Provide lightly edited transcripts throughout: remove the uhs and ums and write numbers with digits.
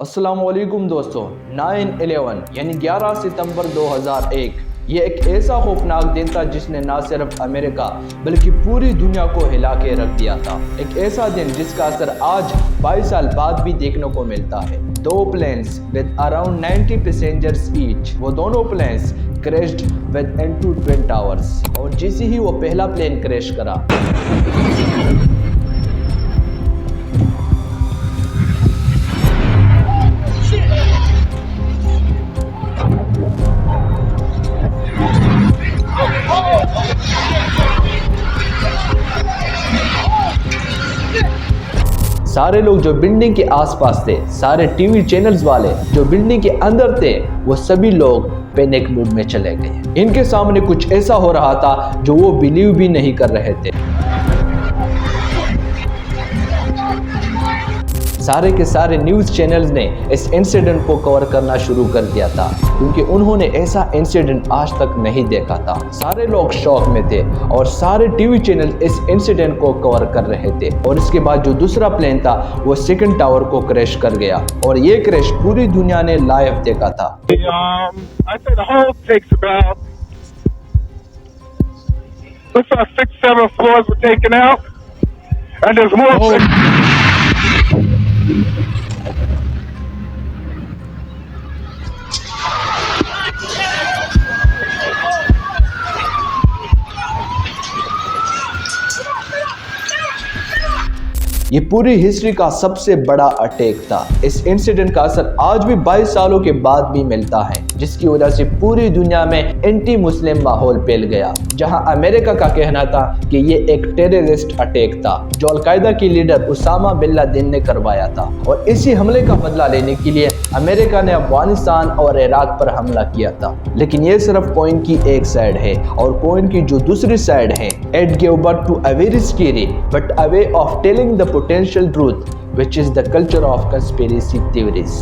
अस्सलामुअलैकुम दोस्तों। 9/11 यानी 11 सितंबर 2001 ये एक ऐसा खौफनाक दिन था जिसने न सिर्फ अमेरिका बल्कि पूरी दुनिया को हिला के रख दिया था। एक ऐसा दिन जिसका असर आज 22 साल बाद भी देखने को मिलता है। दो planes with around 90 passengers each, वो दोनों planes crashed with into twin towers. और जैसे ही वो पहला प्लेन क्रैश करा, सारे लोग जो बिल्डिंग के आसपास थे, सारे टीवी चैनल्स वाले जो बिल्डिंग के अंदर थे, वो सभी लोग पैनिक मूड में चले गए। इनके सामने कुछ ऐसा हो रहा था जो वो बिलीव भी नहीं कर रहे थे। सारे के सारे न्यूज़ चैनल्स ने इस इंसिडेंट को कवर करना शुरू कर दिया था, क्योंकि उन्होंने ऐसा इंसिडेंट आज तक नहीं देखा था। सारे लोग शॉक में थे और सारे टीवी चैनल इस इंसिडेंट को कवर कर रहे थे। और इसके बाद जो दूसरा प्लेन था वो सेकंड टावर को क्रैश कर गया और ये क्रैश पूरी दुनिया ने लाइव देखा था। ये पूरी हिस्ट्री का सबसे बड़ा अटैक था। इस इंसिडेंट का असर आज भी 22 सालों के बाद भी मिलता है, जिसकी वजह से पूरी दुनिया में एंटी मुस्लिम माहौल फैल गया। जहां अमेरिका का कहना था कि ये एक टेररिस्ट अटैक था जो अलकायदा की लीडर उसामा बिन लादेन ने करवाया था। और इसी हमले का बदला लेने के लिए अमेरिका ने अफगानिस्तान और इराक पर हमला किया था। लेकिन ये सिर्फ कॉइन की एक साइड है, और कॉइन की जो दूसरी साइड है, it give birth to a very scary but a way of telling the potential truth, which is the culture of conspiracy theories.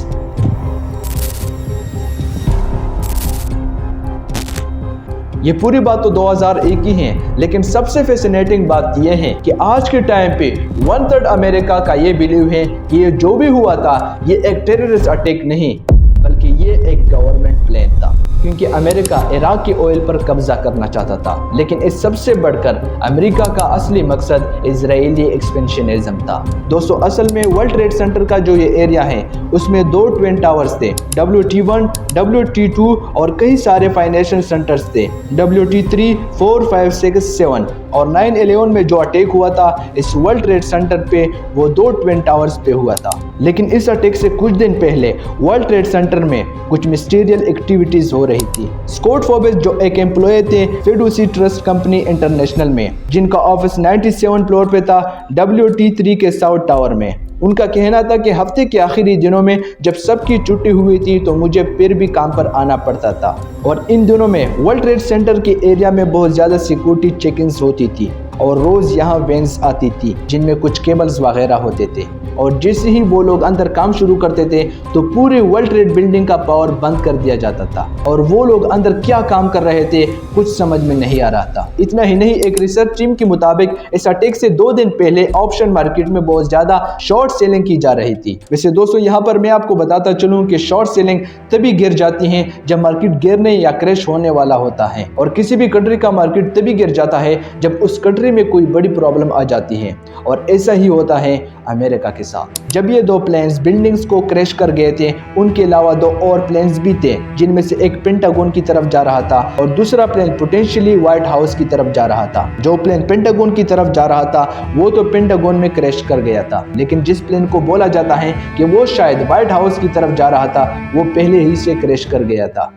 ये पूरी बात तो 2001 की है, लेकिन सबसे फैसिनेटिंग बात यह है कि आज के टाइम पे 1/3 अमेरिका का ये बिलीव है कि ये जो भी हुआ था ये एक टेररिस्ट अटैक नहीं, बल्कि ये एक गवर्नमेंट प्लान था, क्योंकि अमेरिका इराक के ऑयल पर कब्जा करना चाहता था। लेकिन इस सबसे बढ़कर अमेरिका का असली मकसद इजरायली एक्सपेंशनिज्म था। दोस्तों, असल में वर्ल्ड ट्रेड सेंटर का जो ये एरिया है उसमें दो ट्विन टावर्स थे, WT1, WT2 और कई सारे फाइनेंशियल सेंटर्स थे, WT3, 4, 5, 6, 7। और 9/11 में जो अटैक हुआ था इस वर्ल्ड ट्रेड सेंटर पे, वो दो ट्विन टावर्स पे हुआ था। लेकिन इस अटैक से कुछ दिन पहले वर्ल्ड ट्रेड सेंटर में कुछ मिस्टीरियल एक्टिविटीज हो रही थी। स्कॉट फोर्ब्स जो एक एम्प्लॉय थे फिडुसी ट्रस्ट कंपनी इंटरनेशनल में, जिनका ऑफिस 97 फ्लोर पे था, WT3 के साउथ टावर में। उनका कहना था कि हफ्ते के आखिरी दिनों में जब सबकी छुट्टी हुई थी तो मुझे फिर भी काम पर आना पड़ता था, और इन दिनों में वर्ल्ड ट्रेड सेंटर के एरिया में बहुत ज़्यादा सिक्योरिटी चेकिंग्स होती थी और रोज़ यहाँ वैन्स आती थी जिनमें कुछ केबल्स वगैरह होते थे। और जैसे ही वो लोग अंदर काम शुरू करते थे तो पूरे वर्ल्ड ट्रेड बिल्डिंग का पावर बंद कर दिया जाता था, और वो लोग अंदर क्या काम कर रहे थे कुछ समझ में नहीं आ रहा था। इतना ही नहीं, एक रिसर्च टीम के मुताबिक इस अटैक से 2 दिन पहले ऑप्शन मार्केट में बहुत ज़्यादा शॉर्ट सेलिंग की जा रही थी। वैसे दोस्तों, यहाँ पर मैं आपको बताता चलूँ कि शॉर्ट सेलिंग तभी गिर जाती है जब मार्केट गिरने या क्रैश होने वाला होता है, और किसी भी कंट्री का मार्केट तभी गिर जाता है जब उस कंट्री में कोई बड़ी प्रॉब्लम आ जाती है। और ऐसा ही होता है अमेरिका के साथ। जब ये दो प्लेन्स बिल्डिंग्स को क्रैश कर गए थे, उनके अलावा 2 और प्लेन्स भी थे, जिनमें से एक पेंटागन की तरफ जा रहा था और दूसरा प्लेन पोटेंशियली व्हाइट हाउस की तरफ जा रहा था। जो प्लेन पेंटागन की तरफ जा रहा था वो तो पेंटागन में क्रैश कर गया था, लेकिन जिस प्लेन को बोला जाता है कि वो शायद व्हाइट हाउस की तरफ जा रहा था, वो पहले ही से क्रैश कर गया था।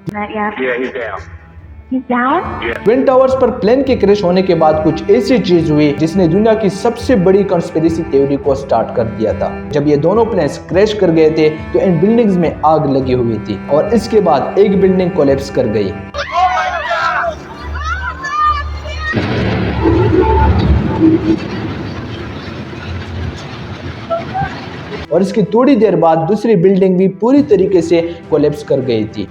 ट्विन टावर्स पर प्लेन के क्रैश होने के बाद कुछ ऐसी चीज हुई जिसने दुनिया की सबसे बड़ी कंस्पिरेसी थ्योरी को स्टार्ट कर दिया था। जब ये दोनों प्लेन्स क्रैश कर गए थे तो इन बिल्डिंग्स में आग लगी हुई थी, और इसके बाद एक बिल्डिंग कोलैप्स कर गई। और इसकी थोड़ी देर बाद दूसरी बिल्डिंग भी पूरी तरीके से कोलैप्स कर गई थी।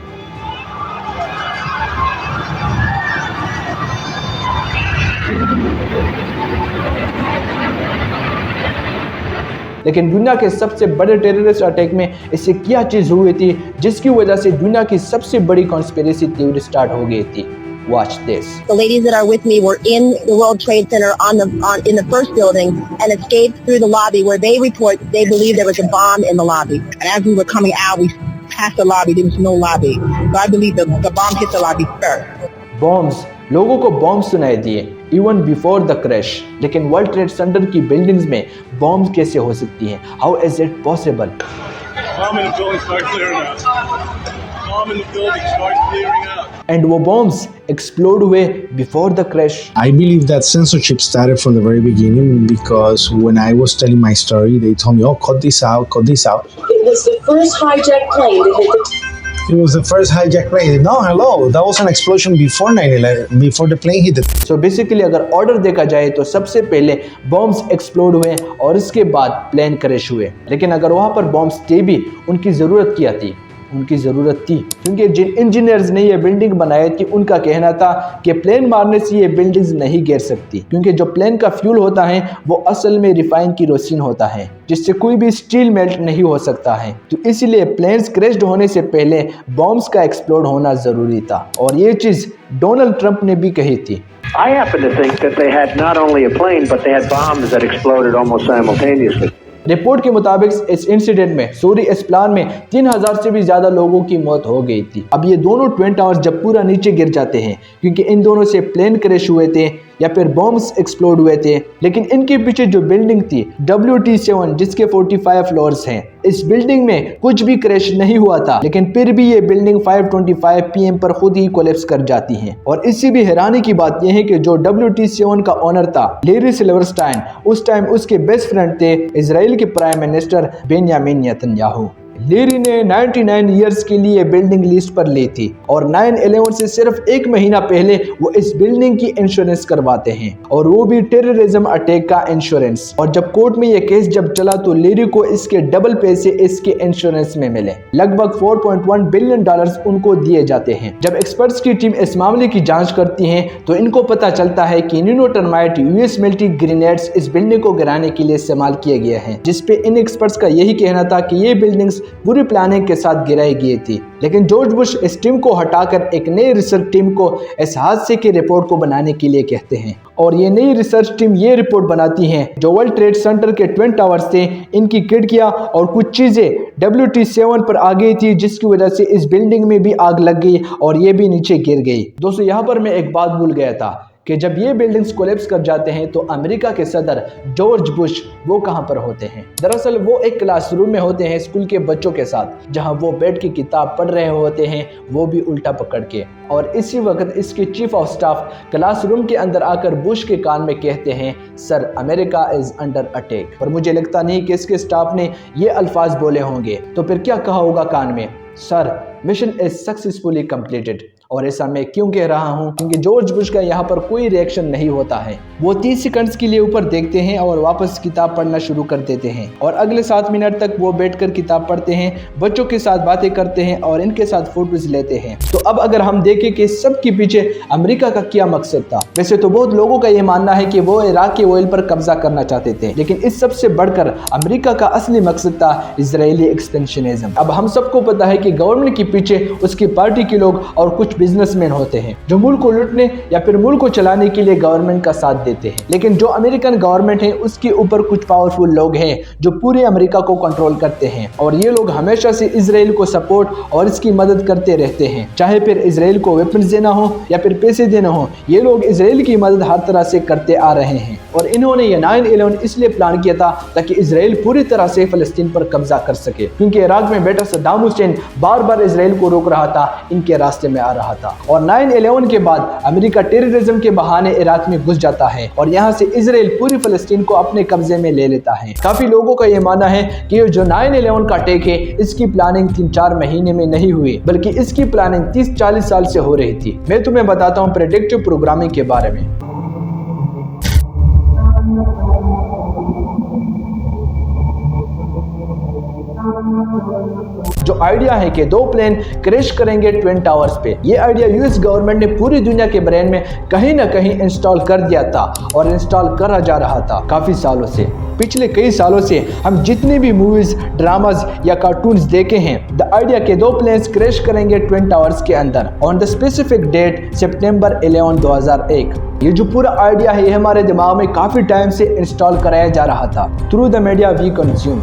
लेकिन दुनिया के सबसे बड़े टेररिस्ट अटैक में इससे क्या चीज हुई थी जिसकी वजह से दुनिया की सबसे बड़ी कॉन्स्पिरेसी थ्योरी स्टार्ट हो गई थी? Watch this. The ladies that are with me were in the World Trade Center in the first building and escaped through the lobby where they report they believe there was a bomb in the lobby. And as we were coming out, we passed the lobby. There was no lobby. So I believe the bomb hit the lobby first. Bombs. लोगों को bomb सुनाई दिए even before the crash. लेकिन world trade centre की buildings में bomb कैसे हो सकती हैं? How is it possible? And वो bombs explode हुए before the crash. I believe that censorship started from the very beginning because when I was telling my story, they told me, "Oh, cut this out, cut this out." It was the first hijacked plane to hit the. It was the first hijacked plane. No, hello, that was an explosion before 9/11, before the plane hit it. So basically, अगर order देखा जाए तो सबसे पहले bombs explode हुए और इसके बाद plane crash हुए। लेकिन अगर वहाँ पर bombs थे भी, उनकी ज़रूरत क्या थी? उनकी ज़रूरत थी क्योंकि जिन इंजीनियर्स ने ये बिल्डिंग बनाई थी उनका कहना था कि प्लेन मारने से ये बिल्डिंग्स नहीं गिर सकती, क्योंकि जो प्लेन का फ्यूल होता है वो असल में रिफाइन केरोसिन होता है जिससे कोई भी स्टील मेल्ट नहीं हो सकता है। तो इसलिए प्लेन्स क्रैश्ड होने से पहले बॉम्ब्स का एक्सप्लोड होना ज़रूरी था और ये चीज़ डोनाल्ड ट्रंप ने भी कही थी। I happen to think that they had not only a plane but they had bombs that exploded almost simultaneously. Report के मुताबिक इस इंसिडेंट में इस प्लान में 3000 से भी ज़्यादा लोगों की मौत हो गई थी। अब ये दोनों ट्विन टावर्स जब पूरा नीचे गिर जाते हैं क्योंकि इन दोनों से प्लेन क्रैश हुए थे या फिर बॉम्ब्स एक्सप्लोड हुए थे, लेकिन इनके पीछे जो बिल्डिंग थी WT7 जिसके 45 फ्लोर्स हैं, इस बिल्डिंग में कुछ भी क्रैश नहीं हुआ था, लेकिन फिर भी ये बिल्डिंग 5:25 PM पर खुद ही कोलैप्स कर जाती है। और इससे भी हैरानी की बात यह है कि जो WT7 का ओनर था लैरी सिल्वरस्टाइन, उस टाइम उसके बेस्ट फ्रेंड थे इजराइल के प्राइम मिनिस्टर बेंयामिन नेतन्याहू। लेरी ने 99 ईयर्स के लिए बिल्डिंग लिस्ट पर ली थी और 9/11 से सिर्फ 1 महीना पहले वो इस बिल्डिंग की इंश्योरेंस करवाते हैं और वो भी टेररिज्म अटैक का इंश्योरेंस। और जब कोर्ट में ये केस जब चला तो लेरी को इसके डबल पैसे इसके इंश्योरेंस में मिले, लगभग $4.1 बिलियन उनको दिए जाते हैं। जब एक्सपर्ट्स की टीम इस मामले की जांच करती है तो इनको पता चलता है कि न्यूनो टर्माइट US मिलिट्री ग्रेनेड्स इस बिल्डिंग को गिराने के लिए इस्तेमाल किए गए हैं, जिसपे इन एक्सपर्ट्स का यही कहना था कि ये बिल्डिंग्स पूरी प्लानिंग के साथ गिराई गई थी। लेकिन जॉर्ज बुश इस टीम को हटाकर एक नई रिसर्च टीम को इस हादसे की रिपोर्ट को बनाने के लिए कहते हैं और ये नई रिसर्च टीम ये रिपोर्ट बनाती है जो वर्ल्ड ट्रेड सेंटर के ट्विन टावर्स थे, इनकी खिड़कियां और कुछ चीजें WT7 पर आ गई थी, जिसकी वजह से इस बिल्डिंग में भी आग लग गई और ये भी नीचे गिर गई। दोस्तों यहाँ पर मैं एक बात भूल गया था कि जब ये बिल्डिंग्स कोलैप्स कर जाते हैं तो अमेरिका के सदर जॉर्ज बुश वो कहां पर होते हैं? दरअसल वो एक क्लासरूम में होते हैं स्कूल के बच्चों के साथ, जहां वो बैठ के किताब पढ़ रहे होते हैं, वो भी उल्टा पकड़ के। और इसी वक्त इसके चीफ ऑफ स्टाफ क्लासरूम के अंदर आकर बुश के कान में कहते हैं, sir America is under attack. और मुझे लगता नहीं कि इसके स्टाफ ने ये अल्फाज बोले होंगे, तो फिर क्या कहा होगा कान में? Sir mission is successfully completed. और ऐसा मैं क्यों कह रहा हूं? क्योंकि जॉर्ज बुश का यहाँ पर कोई रिएक्शन नहीं होता है। वो 30 सेकंड्स के लिए ऊपर देखते हैं और वापस किताब पढ़ना शुरू कर देते हैं और अगले 7 मिनट तक वो बैठकर किताब पढ़ते हैं, बच्चों के साथ बातें करते हैं और इनके साथ फोटोज लेते हैं। तो अब अगर हम देखें कि सब के पीछे अमेरिका का क्या मकसद था, वैसे तो बहुत लोगों का ये मानना है कि वो इराक के ऑयल पर कब्जा करना चाहते थे, लेकिन इस सबसे बढ़कर अमेरिका का असली मकसद था इजरायली एक्सपेंशनिज्म। अब हम सबको पता है कि गवर्नमेंट के पीछे उसकी पार्टी के लोग और कुछ बिजनेसमैन होते हैं जो मुल्क को लूटने या फिर मुल्क को चलाने के लिए गवर्नमेंट का साथ देते हैं। लेकिन जो अमेरिकन गवर्नमेंट है उसके ऊपर कुछ पावरफुल लोग हैं जो पूरे अमेरिका को कंट्रोल करते हैं और ये लोग हमेशा से इजराइल को सपोर्ट और इसकी मदद करते रहते हैं, चाहे फिर इजराइल को वेपन्स देना हो या फिर पैसे देना हो, ये लोग इजराइल की मदद हर तरह से करते आ रहे हैं। और इन्होंने ये 9/11 इसलिए प्लान किया था ताकि इजराइल पूरी तरह से फलस्तीन पर कब्जा कर सके, क्योंकि इराक में बैठा सद्दाम हुसैन बार बार इजराइल को रोक रहा था, इनके रास्ते में आ रहा था। और 9/11 के बाद अमेरिका टेररिज्म के बहाने इराक में घुस जाता है और यहाँ से इजराइल पूरी फलस्तीन को अपने कब्जे में ले लेता है। काफी लोगों का यह मानना है कि जो 9/11 का अटैक है इसकी प्लानिंग 3-4 महीने में नहीं हुई, बल्कि इसकी प्लानिंग 30-40 साल से हो रही थी। मैं तुम्हें बताता हूँ प्रेडिक्टिव प्रोग्रामिंग के बारे में। जो आइडिया है कि 2 प्लेन क्रैश करेंगे ट्विन टावर्स पे, ये आइडिया यूएस गवर्नमेंट ने पूरी दुनिया के ब्रेन में कहीं ना कहीं इंस्टॉल कर दिया था और इंस्टॉल करा जा रहा था काफी सालों से। पिछले कई सालों से हम जितनी भी मूवीज, ड्रामाज या कार्टून्स देखे हैं, द आइडिया के 2 प्लेन्स क्रैश करेंगे ट्विन टावर्स के अंदर on the specific date September 11, 2001। ये जो पूरा आइडिया है ये हमारे दिमाग में काफी टाइम से इंस्टॉल कराया जा रहा था through the media we consume.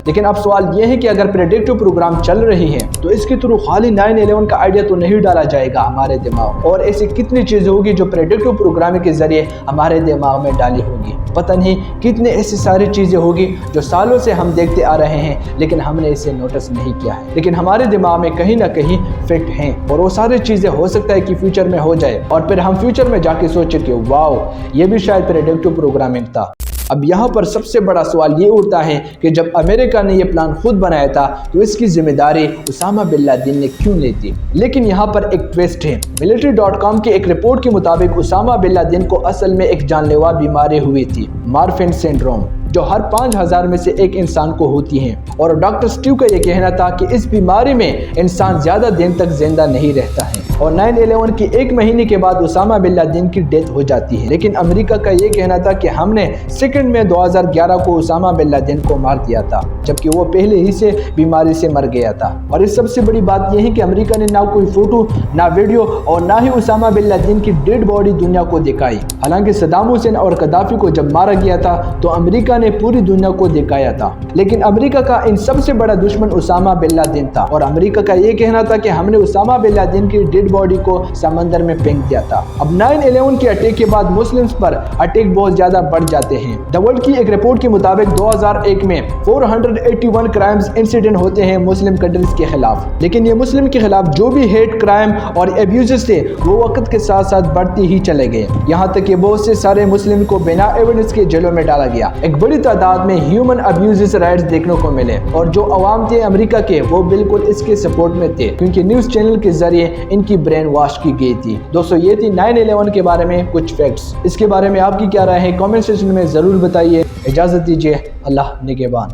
लेकिन अब सवाल यह है कि अगर प्रेडिक्टिव प्रोग्राम चल रही है तो इसके थ्रू खाली 9/11 का आइडिया तो नहीं डाला जाएगा हमारे दिमाग, और ऐसी कितनी चीजें होगी जो प्रेडिक्टिव प्रोग्रामिंग के जरिए हमारे दिमाग में डाली होगी। पता नहीं कितने ऐसी सारी चीजें होगी जो सालों से हम देखते आ रहे हैं लेकिन हमने इसे नोटिस नहीं किया है, लेकिन हमारे दिमाग में कहीं ना कहीं फिट हैं, और वो सारी चीजें हो सकता है कि फ्यूचर में हो जाए और फिर हम फ्यूचर में जाके सोचे कि वाओ ये भी शायद प्रेडिक्टिव प्रोग्रामिंग था। अब यहाँ पर सबसे बड़ा सवाल ये उठता है कि जब अमेरिका ने यह प्लान खुद बनाया था तो इसकी जिम्मेदारी उसामा बिन लादेन ने क्यों ली थी। लेकिन यहाँ पर एक ट्विस्ट है। military.com की एक रिपोर्ट के मुताबिक उसामा बिन लादेन को असल में एक जानलेवा बीमारी हुई थी, मार्फन सिंड्रोम, जो हर 5000 में से एक इंसान को होती है, और डॉक्टर स्टीव का यह कहना था कि इस बीमारी में इंसान ज्यादा दिन तक जिंदा नहीं रहता है, और 9/11 की 1 महीने के बाद उसामा बिन लादेन की डेथ हो जाती है। लेकिन अमेरिका का यह कहना था कि हमने 2 मई 2011 को उसामा बिन लादेन को मार दिया था, जबकि वो पहले ही से बीमारी से मर गया था। और इस सबसे बड़ी बात यह है कि अमेरिका ने ना कोई फोटो, ना वीडियो और ना ही उसामा बिन लादेन की डेड बॉडी दुनिया को दिखाई। हालांकि सद्दाम हुसैन और गद्दाफी को जब मारा गया था तो अमेरिका ने पूरी दुनिया को दिखाया था, लेकिन अमेरिका का इन सबसे बड़ा दुश्मन उसामा बिन लादेन था, और अमेरिका का यह कहना था कि हमने उसामा बिन लादेन की डेड बॉडी को समंदर में फेंक दिया था। अब 9/11 के अटैक के बाद मुस्लिम्स पर अटैक बहुत ज्यादा बढ़ जाते हैं। द वर्ल्ड की एक रिपोर्ट के मुताबिक 2001 में 481 क्राइम्स इंसिडेंट होते हैं मुस्लिम कंट्रीज के खिलाफ, लेकिन ये मुस्लिम के खिलाफ जो भी हेट क्राइम और एब्यूजेस थे वो वक्त के साथ साथ बढ़ते ही चले गए, यहाँ तक कि बहुत से सारे मुस्लिम को बिना एविडेंस के जेलों में डाला गया। एक बड़ी तादाद में ह्यूमन अब्यूजेस राइट्स देखने को मिले, और जो अवाम थे अमेरिका के वो बिल्कुल इसके सपोर्ट में थे, क्योंकि न्यूज चैनल के जरिए इनकी ब्रेन वॉश की गई थी। दोस्तों ये थी 9/11 के बारे में कुछ फैक्ट्स। इसके बारे में आपकी क्या राय है कमेंट सेक्शन में जरूर बताइए। इजाजत दीजिए, अल्लाह निगहबान।